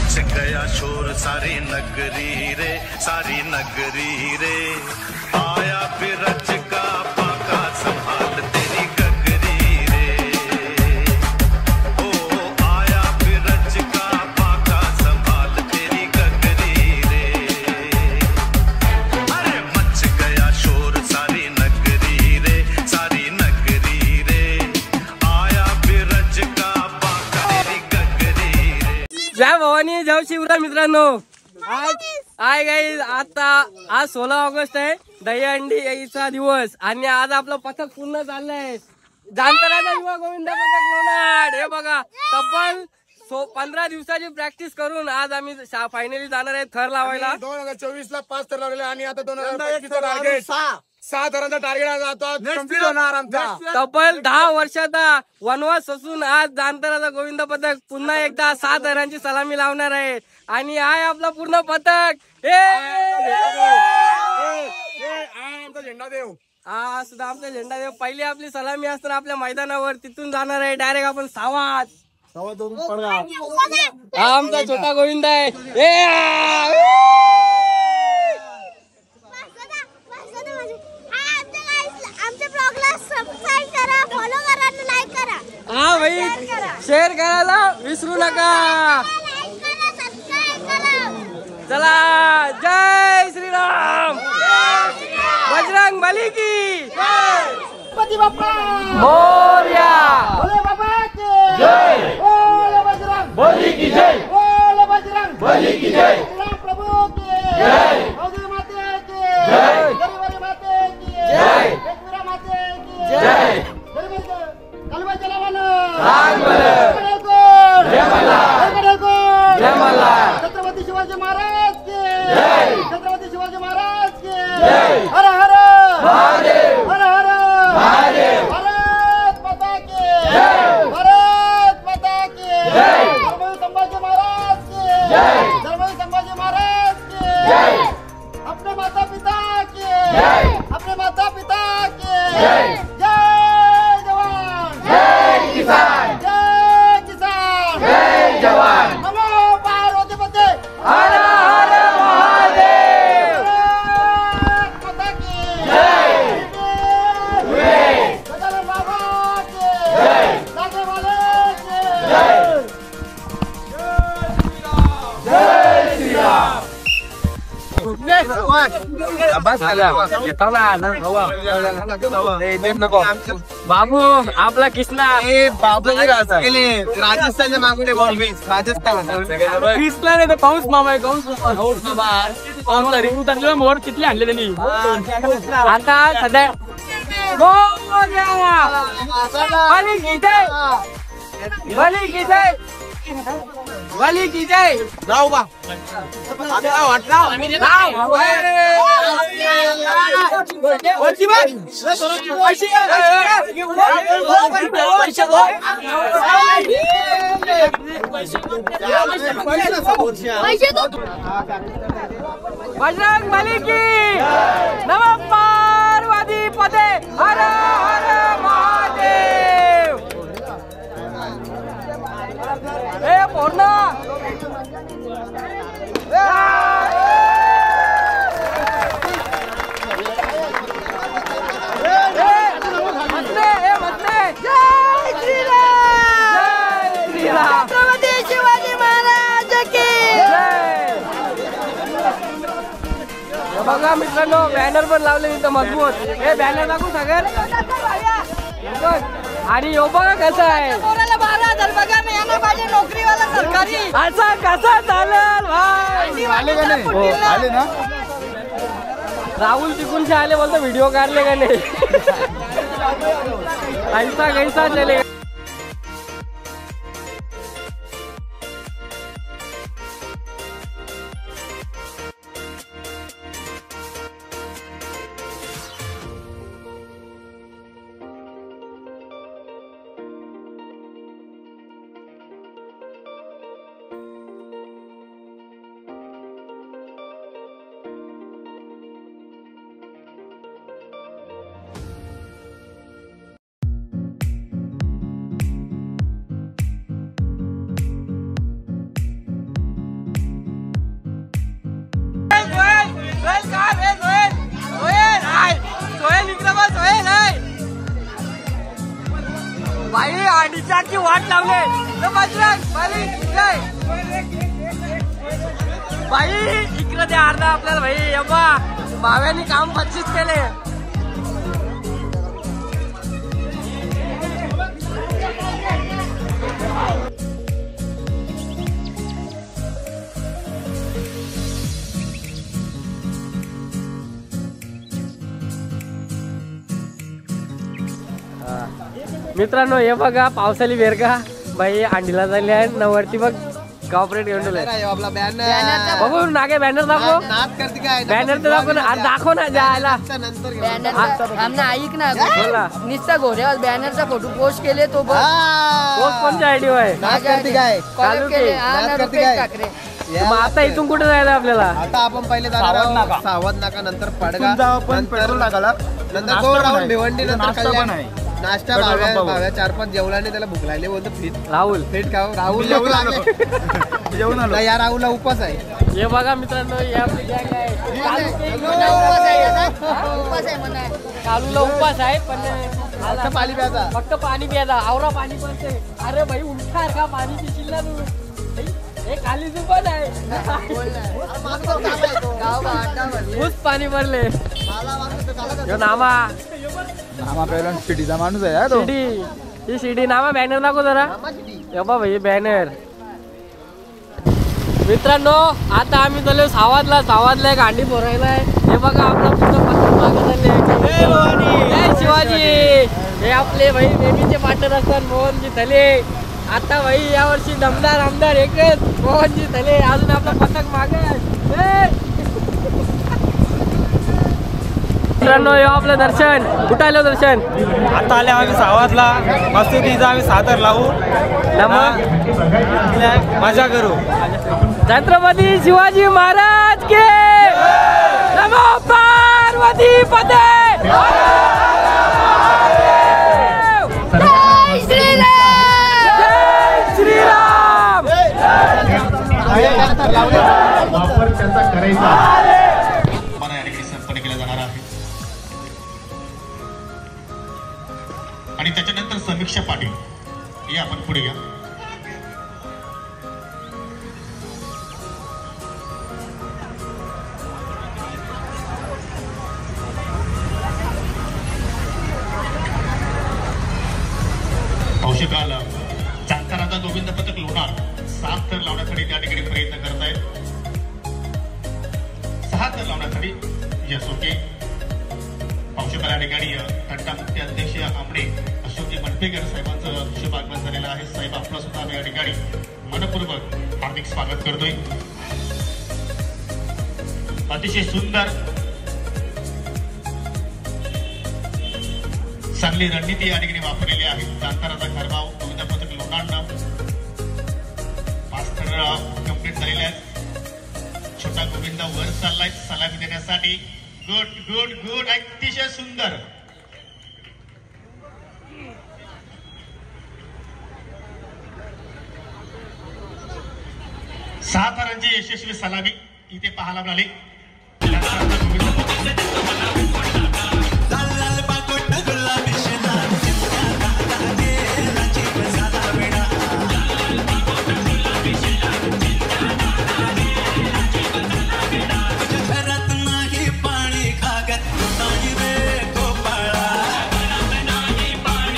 Much गया शोर सारी नगरी रे, सारी नगरी रे। आया बिरज का पाका संभाल तेरी गगरी रे। ओ आया बिरज का पाका संभाल तेरी गगरी रे। अरे मच गया शोर सारी नगरी रे, सारी नगरी रे। आया बिरज का पाका तेरी गगरी रे। जय भवानी, जय शिवराय मित्रांनो। हाय गाईज, आज 16 ऑगस्ट आहे, दहीहंडी यायचा दिवस आणि आज आपलं पथक पूर्ण चाललंय। जाणतराचा युवा गोविंद पथक लोणार। हे बघा, तब्बल 15 दिवसाची प्रॅक्टिस करून आज आम्ही फायनली जाणार आहे थर लावायला। 2024 ला 5 थर लावले आणि आता 2025 टार्गेट 6 थरांचा टार्गेट आता कंप्लीट होणार आमचा। तब्बल 10 वर्षाचा वनवास असून आज जाणतराचा गोविंद पथक पुन्हा एकदा 6 थरांची सलामी लावणार आहे आणि आहे आपला पूर्ण पथक। आमचा झेंडा देव, हा सुद्धा आमचा झेंडा देव। पहिली आपली सलामी असताना आपल्या मैदानावर, तिथून जाणार आहे डायरेक्ट आपण सावात। हा आमचा छोटा गोविंद आहे। हा भाई, शेअर करायला विसरू नका। चला, जय श्रीराम, बजरंग बली की गणपती बाप्पा मोरया, भोले बाबा की जय, बोलो बजरंग बली की जय, बोलो बजरंग बली की जय, राम प्रभु की जय, गौरी माते की जय, गरीबरी माते की जय, एकवीरा माते की जय, कलवा चलावाना राम बल, जय मल्हार, जय मल्हार, छत्रपती शिवाजी महाराज की जय, छत्रपती शिवाजी महाराज की जय, हर हर महादेव, हर हर महादेव, भारत माता की जय, भारत माता की जय, धर्मवीर संभाजी महाराज की जय, धर्मवीर संभाजी महाराज की जय, अपने माता पिता की जय, अपने माता पिता की जय, जय जवान, जय किसान, जय किसान, जय जवान, नमो पार्वती पते, हर हर महादेव, भारत माता की जय, गजानन बाबा की जय, नागेवाले की जय, जय श्रीराम। बाबू आपला किसना राजस्थानच्या मागुडे बॉल राजस्थान किसला नाही तर पाऊस मामा आहे, पाऊस मामा रिंग चांगलं मोर किती आणले त्यांनी। आता सध्या बली की जय, बली की जय, बली की जय, जाऊ बा बजरंग बली की नमः पार्वती पते, हर हर महादेव। ए पूर्ण छत्रपती शिवाजी महाराज की बघा मित्रांनो, बॅनर पण लावले इथं मजबूत। हे बॅनर दाखवू सगळं आणि यो बघा कसं आहे, 12,000 पगार नाही यायला पाहिजे नोकरीवाला सरकारी। असं कसं चालेल भाई? आले ना राहुल तिकूनचे आले, बोलतो व्हिडिओ काढले का नाही? ऐसा कैसा चले। भाई अंडीची वाट लावले भाई इकडे ते अर्धा आपल्याला भाई एव्हा भाव्यानी काम 25 केले. मित्रांनो हे बघा पावसाली बेरगा भाई अंडीला झाली आहे नवरती बघ कॉपरेट घेऊन आपला बॅनर बघू नागे बॅनर दाखव बॅनर तर दाखव ना दाखव ना जायला आमना ऐक ना नुसता घोड्यावर बॅनरचा फोटो पोस्ट केले तो कोणत्या आयडिया आहे मग आता इथून कुठे जायला आपल्याला आता आपण पहिले जाणार सावध नाका नंतर पडगा पण पेट्रोल नाकाला नंतर गो राऊंड भिवंडी नंतर कल्याण नाश्ता भाव्या 4-5 जेवल्याने त्याला भूक लागली बोलतो राहुल फिट खाऊ राहुल जेवण आलो या राहुलला उपास आहे. हे बघा मित्रांनो हे आपली गँग आहे कालूला उपास आहे पण पाणी प्यायचा फक्त पाणी प्यायचा आवरा पाणी पडते. अरे भाई उठा का पाणी पिशील ना तू हे खाली तू पण आहे पाणी भरले नामा पहिला सिटीचा माणूस आहे तो. ही सिटी नामा बॅनर दाखव जरा भाई बॅनर. मित्रांनो आता आम्ही चाललो सावादला एक अंडी भरायला आहे. हे बघा आपला पुढचं पत्र मागत शिवाजी हे आपले भाई नेहमीचे पार्टनर असतात मोहनजी थले. आता भाई यावर्षी दमदार आमदार एकच मोहनजी थले अजून आपला पथक मागे. मित्रांनो आपलं दर्शन कुठं आलं दर्शन आता आले आम्ही सावादला मस्तुकीचा आम्ही सादर लावू मजा करू. छत्रपती शिवाजी महाराज के नमो पार्वती पते श्रीराम वापर त्याचा करायचा मला या ठिकाणी संपन्न केला जाणार आहे आणि त्याच्यानंतर समीक्षा पाटील या आपण पुढे घ्या. औषधाला चांताराचा गोविंद पथक लोणार 7 थर लावण्यासाठी त्या ठिकाणी प्रयत्न करत आहेत. 6 थर लावण्यासाठी यशोके औषधाला ठिकाणी तंटा मुख्य अध्यक्ष आमडे अशोकजी मनपेकर साहेबांचं शुभ आगमन झालेलं आहे. साहेब आपलं सुद्धा आम्ही या ठिकाणी मनपूर्वक हार्दिक स्वागत करतोय. अतिशय सुंदर चांगली रणनीती या ठिकाणी वापरलेली आहे. चांताराचा खरबाव गोविंद पथक लोणांना 5 थर कंप्लीट झालेले आहेत. छोटा गोविंद वर चाललाय सलामी देण्यासाठी. गुड गुड गुड अतिशय सुंदर. सहा थरांची यशस्वी सलामी इथे पाहायला मिळाली.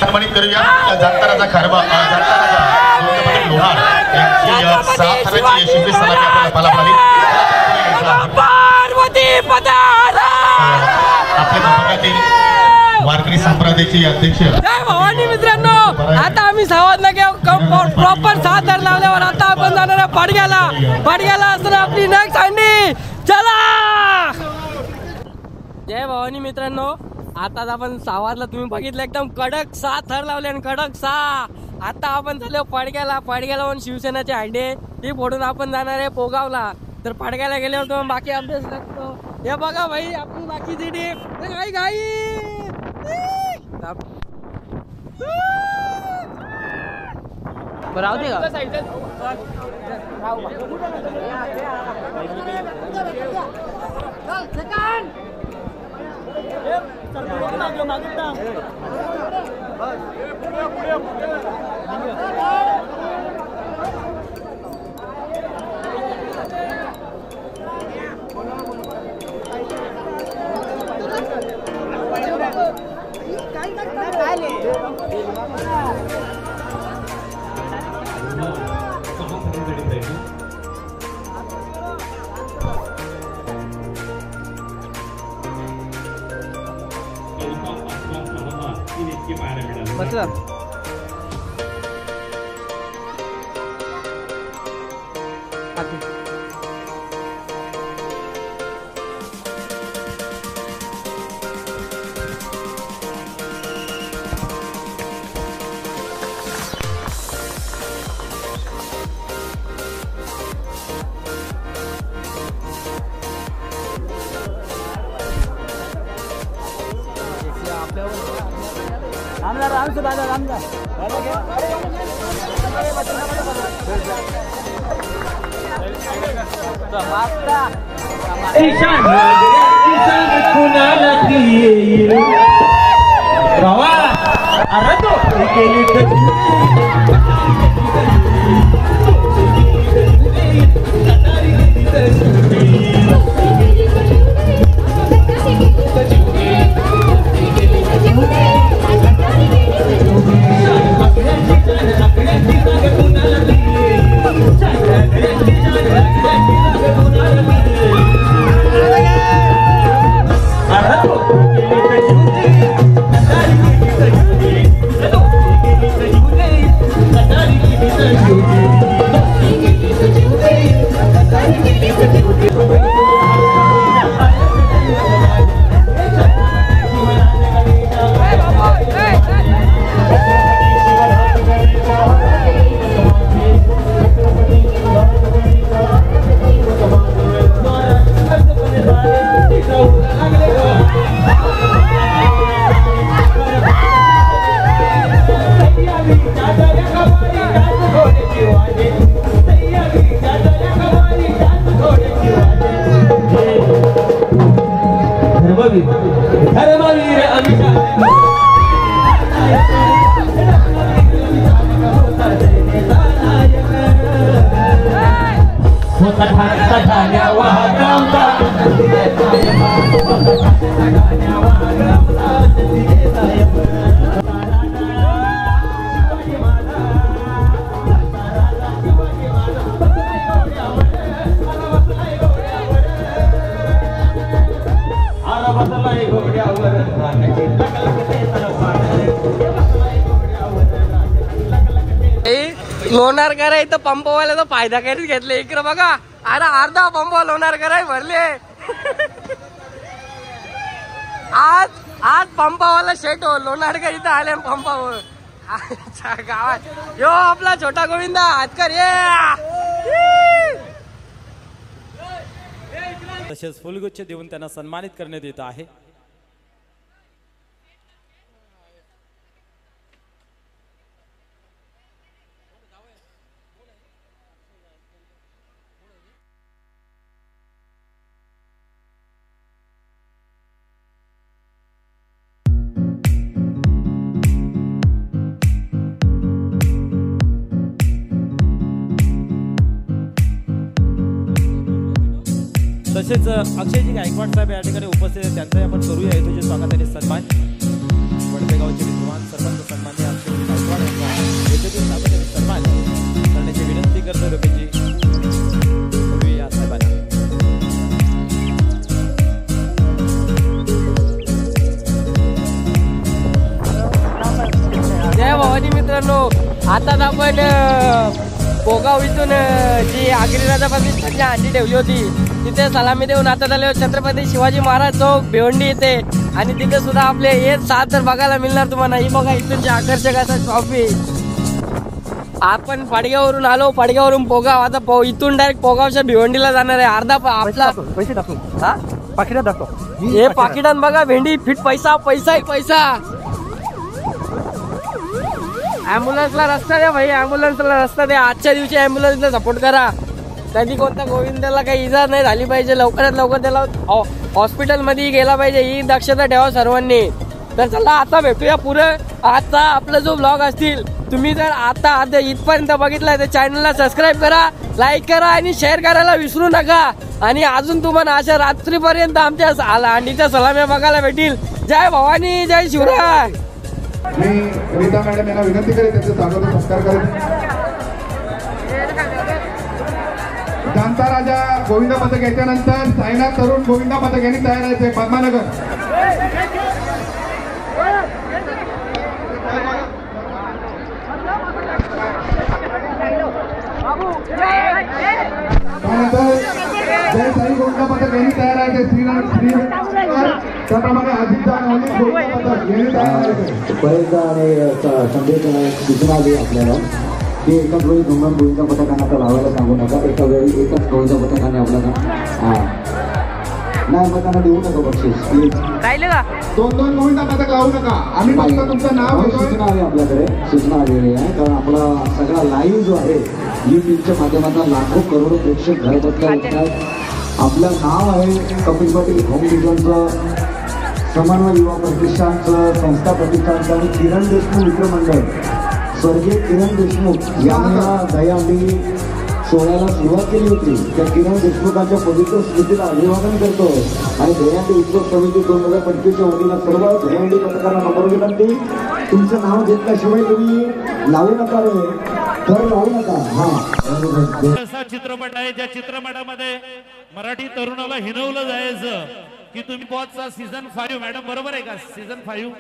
सन्मानित करूया जांताराचा खरबा लोणार यांची 7 थरांची यशस्वी सलामी आपल्याला पाहायला मिळाली. आपल्या भागातील वारकरी संप्रदायाचे अध्यक्ष जय भवानी. मित्रांनो आता आम्ही सावधला प्रॉपर 7 थर लावल्यावर आता आपण जाणार आहे पाडग्याला असं आपली नेक्स्ट अंडी चला. जय भवानी. मित्रांनो आता आपण सावधला तुम्ही बघितलं एकदम कडक 7 थर लावले आणि कडक 6. आता आपण झालो पाडग्याला पण शिवसेनाचे अंडे ती फोडून आपण जाणार आहे पोगावला. तर पाडग्याला गेल्यावर तुम्ही बाकी अभ्यास लागतो. हे बघा भाई आपली बाकीची टीम घाई राहू दे का लोणार कराय तर पंपवाल्याचा फायदा करीत घेतले. इकडे बघा, अरे अर्धा पंप लोणार कराय भरले. आज पंपावाला शेट हो लोणार का इथं आले पंपावर गावात. यो आपला छोटा गोविंदा हातकर तसेच फुलगुच्छ देऊन त्यांना सन्मानित करण्यात येत आहे. तसेच अक्षयजी गायकवाड साहेब या ठिकाणी उपस्थित आहेत. त्यांचाही आपण करूया येथोचे स्वागत आणि सन्मान. वडपेगावचे विद्यमान सरपंच सन्मान्य अक्षयजी गायकवाड यांचा येथोचे स्वागत आणि सन्मान करण्याची विनंती करतो. रमेशजी करूया साहेबांना. जय भवानी मित्रांनो, आता आपण पोगाव इथून जी आगरी प्रतिष्ठानची हांडी ठेवली होती तिथे सलामी देऊन आता झाले छत्रपती शिवाजी महाराज चौक भिवंडी इथे. आणि तिथे सुद्धा आपले एक साथ तर बघायला मिळणार तुम्हाला. ही बघा इथूनची आकर्षक असा ट्रॉफी. आपण पाडगाववरून आलो, पाडगाववरून पोगाव. आता इथून डायरेक्ट पोगावच्या भिवंडीला जाणार आहे. अर्धा आपला पैसे दाखव, हा पाकिटात दाखव. हे पाकिटात बघा भेंडी फिट पैसा पैसा पैसा. ॲम्ब्युलन्सला रस्ता द्या भाई, ॲम्ब्युलन्सला रस्ता द्या. आजच्या दिवशी ॲम्ब्युलन्सला सपोर्ट करा. कधी कोणत्या गोविंदाला काही इजा नाही झाली पाहिजे. लवकरात लवकर त्याला हॉस्पिटल मध्ये गेला पाहिजे. ही दक्षता ठेवा सर्वांनी. तर चला आता भेटूया पुढे. आता आपला जो ब्लॉग असतील, तुम्ही जर आता इथपर्यंत बघितलाय तर चॅनलला सबस्क्राईब करा, लाईक करा आणि शेअर करायला विसरू नका. आणि अजून तुम्हाला अशा रात्रीपर्यंत आमच्या अंडीच्या सलाम्या बघायला भेटील. जय भवानी, जय शिवराय. मी रीता मॅडम यांना विनंती करेन त्यांचं स्वागत संस्कार करेन. जाणता राजा गोविंद पथक याच्यानंतर साईनाथ तरुण गोविंद पथक यांनी तयार व्हायचे पद्मानगर. त्यानंतर जय साई गोविंद पथक यांनी तयार व्हायचे श्रीनगर. त्याप्रमाणे अजित गोविंद पथक यांनी तयार व्हायचे. बरेचदा आणि संदेश दिसून आले आपल्याला की एकाच वेळी दोन गोविंद पथकांना तर लावायला सांगू नका. एका वेळी एकच गोविंद पथकाने आपल्याला नाही पथकांना देऊ नका बक्षीस प्लीज. दोन गोविंद पथक लावू नका. आम्ही फक्त तुमचं नाव सूचना आहे, आपल्याकडे सूचना आलेली आहे. कारण आपला सगळा लाईव्ह जो आहे यूट्यूबच्या माध्यमातून लाखो करोडो प्रेक्षक घर बसल्या उठतात. आपलं नाव आहे कपिल पाटील होम डिझाईनचं, समन्वय युवा प्रतिष्ठानचं, संस्था प्रतिष्ठानचं आणि किरण देशमुख मित्रमंडळ स्वर्गीय किरण देशमुख यांना दयाहंडी सोहळ्याला सुरुवात केली होती. त्या किरण देशमुखांच्या पवित्र स्मृतीला अभिवादन करतो. आणि दयाहंडी उत्सव समिती 2025च्या वतीनं सर्व दयाहंडी पथकांना नंबर विनंती. तुमचं नाव घेतल्याशिवाय तुम्ही लावू नका रे, तर लावू नका. हा असा चित्रपट आहे ज्या चित्रपटामध्ये मराठी तरुणाला हिनवलं जायचं की तुम्ही पॉजचा सीझन 5 मॅडम बरोबर आहे का, सीझन 5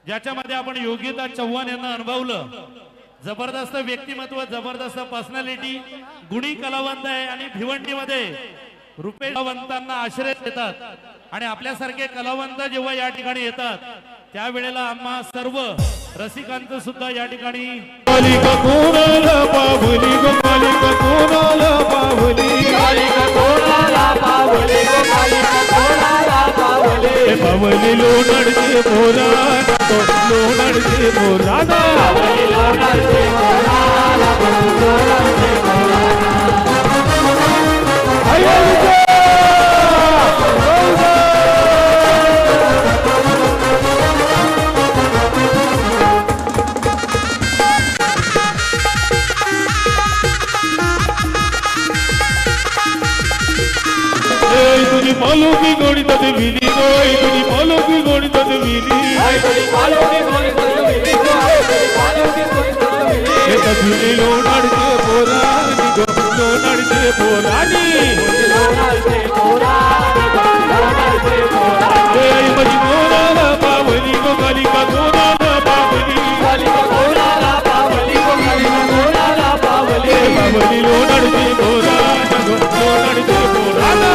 ज्याच्यामध्ये आपण योगिता चव्हाण यांना अनुभवलं. जबरदस्त व्यक्तिमत्व, जबरदस्त पर्सनॅलिटी, गुणी कलावंत आहे. आणि भिवंडीमध्ये रुपेश कलावंतांना आश्रय देतात. आणि आपल्यासारखे कलावंत जेव्हा या ठिकाणी येतात त्यावेळेला आम्हा सर्व रसिकांचं सुद्धा या ठिकाणी मालो की गोड़ी तद मिली गोई तुझी मालो की गोड़ी तद मिली तदुनी लोनाडते पोरानी गो लोनाडते पोरानी ए मजी मोराला पावली गो कालिका मोराला पावली कालिका मोराला पावली गो कालिका मोराला पावली पावली लोनाडते पोरानी गो लोनाडते पोराना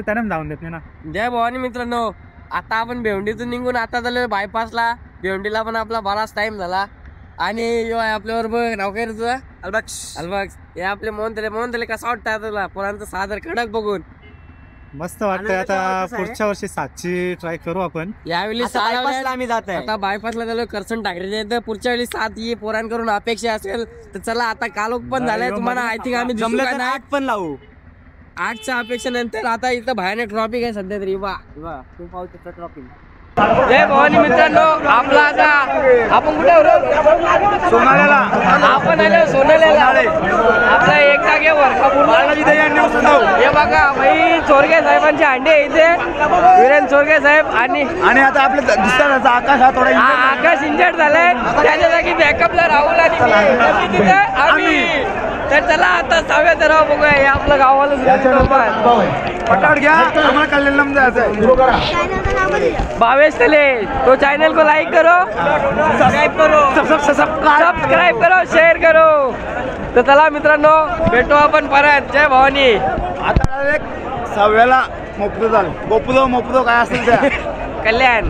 त्यानं जाऊन देत ना. जय भवानी मित्रांनो, आता आपण भिवंडीतून निघून आता झालो बायपासला. भिवंडीला पण आपला बराच टाइम झाला. आणि आपल्यावर बघ नाव काय तुझं, अलबक्स. हे आपले मोहन कसं वाटतं तुला पोरांचं सादर कडक बघून? मस्त वाटतंय. आता पुढच्या वर्षी 7ची ट्राय करू आपण. यावेळी आम्ही जात आहे. आता बायपासला झालो करसन टाकले तर पुढच्या वेळी 7 ही पोरांकडून अपेक्षा असेल तर चला. आता कालोख पण झालाय तुम्हाला, आय थिंक आम्ही जमलं 8 पण लावू. 8च्या अपेक्षा नंतर आता इथं भयानक ट्रॉफिक आहे सध्या तरी. वा तू पाहू शकता ट्रॉफिक. जय भवानी मित्रांनो, आपला आता आपण कुठे सोनाल्याला, आपण आलो सोनाल्याला. आपला एक जागेवर हे बघा भाई चोरगे साहेबांचे अंडे इथे, वीरेन चोरगे साहेब. आणि आता आपल्या दुसऱ्या आकाश हा थोडा आकाश इंजर्ड झालाय, त्याच्या जागी बॅकअपला राहुल आणि आम्ही. तर चला आता 6व्या तराव बघूया. हे आपलं गावाला पटाट घ्या, आम्हाला कल्याणला जायचंय. भावेश तले तो चैनल को लाइक करो, सब्सक्राइब करो, शेअर करो. तर चला मित्रांनो भेटू आपण परत. जय भवानी. आता 6व्याला मोपदो झालं, मोपदो काय असेल त्या कल्याण.